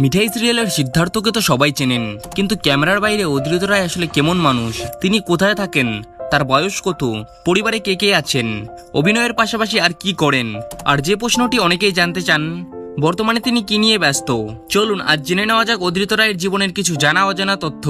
মিঠাই সিরিয়ালের সিদ্ধার্থকে তো সবাই চেনেন, কিন্তু ক্যামেরার বাইরে অদ্রিত রায় আসলে কেমন মানুষ, তিনি কোথায় থাকেন, তার বয়স কত, পরিবারে কে কে আছেন, অভিনয়ের পাশাপাশি আর কি করেন, আর যে প্রশ্নটি অনেকেই জানতে চান বর্তমানে তিনি কি নিয়ে ব্যস্ত, চলুন আজ জেনে নেওয়া যাক অদ্রিত রায়ের জীবনের কিছু জানা অজানা তথ্য।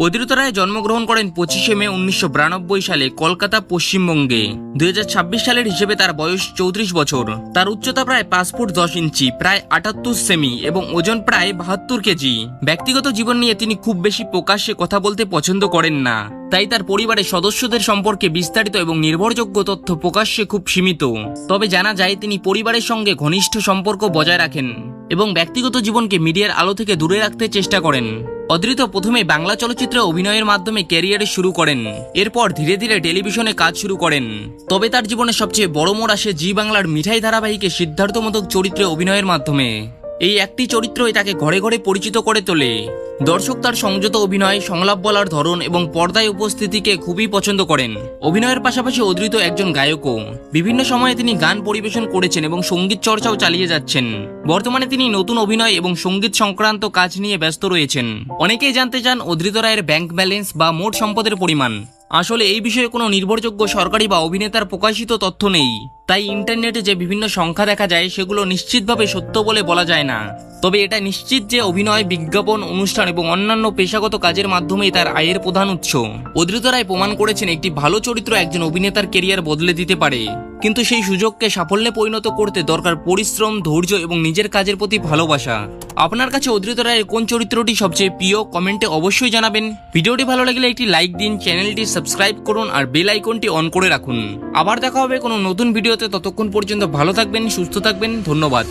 অদ্রিত রায় জন্মগ্রহণ করেন 25শে মে 1992 সালে কলকাতা, পশ্চিমবঙ্গে। 2026 সালের হিসেবে তার বয়স 34 বছর। তার উচ্চতা প্রায় 5 ফুট 10 ইঞ্চি, প্রায় 78 সেমি এবং ওজন প্রায় 72 কেজি। ব্যক্তিগত জীবন নিয়ে তিনি খুব বেশি প্রকাশ্যে কথা বলতে পছন্দ করেন না, তাই তার পরিবারের সদস্যদের সম্পর্কে বিস্তারিত এবং নির্ভরযোগ্য তথ্য প্রকাশ্যে খুব সীমিত। তবে জানা যায় তিনি পরিবারের সঙ্গে ঘনিষ্ঠ সম্পর্ক বজায় রাখেন এবং ব্যক্তিগত জীবনকে মিডিয়ার আলো থেকে দূরে রাখতে চেষ্টা করেন। অদ্রিত প্রথমে বাংলা চলচ্চিত্রে অভিনয়ের মাধ্যমে ক্যারিয়ারে শুরু করেন, এরপর ধীরে ধীরে টেলিভিশনে কাজ শুরু করেন। তবে তার জীবনে সবচেয়ে বড় মোড় আসে জি বাংলার মিঠাই ধারাবাহিকে সিদ্ধার্থমূলক চরিত্রে অভিনয়ের মাধ্যমে। এই একটি চরিত্রই তাকে ঘরে ঘরে পরিচিত করে তোলে। দর্শক তার সংযত অভিনয়, সংলাপ বলার ধরন এবং পর্দায় উপস্থিতিকে খুবই পছন্দ করেন। অভিনয়ের পাশাপাশি অদ্রিত একজন গায়কও। বিভিন্ন সময়ে তিনি গান পরিবেশন করেছেন এবং সঙ্গীত চর্চাও চালিয়ে যাচ্ছেন। বর্তমানে তিনি নতুন অভিনয় এবং সঙ্গীত সংক্রান্ত কাজ নিয়ে ব্যস্ত রয়েছেন। অনেকেই জানতে চান অদ্রিত রায়ের ব্যাংক ব্যালেন্স বা মোট সম্পদের পরিমাণ। আসলে এই বিষয়ে কোনো নির্ভরযোগ্য সরকারি বা অভিনেতার প্রকাশিত তথ্য নেই, তাই ইন্টারনেটে যে বিভিন্ন সংখ্যা দেখা যায় সেগুলো নিশ্চিতভাবে সত্য বলে বলা যায় না। তবে এটা নিশ্চিত যে অভিনয়, বিজ্ঞাপন, অনুষ্ঠান এবং অন্যান্য পেশাগত কাজের মাধ্যমেই তার আয়ের প্রধান উৎস। অদ্রিত রায় প্রমাণ করেছেন একটি ভালো চরিত্র একজন অভিনেতার কেরিয়ার বদলে দিতে পারে, কিন্তু সেই সুযোগকে সাফল্যে পরিণত করতে দরকার পরিশ্রম, ধৈর্য এবং নিজের কাজের প্রতি ভালোবাসা। আপনার কাছে অদ্রিত রায়ের কোন চরিত্রটি সবচেয়ে প্রিয়, কমেন্টে অবশ্যই জানাবেন। ভিডিওটি ভালো লাগলে একটি লাইক দিন, চ্যানেলটি সাবস্ক্রাইব করুন আর বেল আইকনটি অন করে রাখুন। আবার দেখা হবে কোনো নতুন ভিডিওতে, ততক্ষণ পর্যন্ত ভালো থাকবেন, সুস্থ থাকবেন, ধন্যবাদ।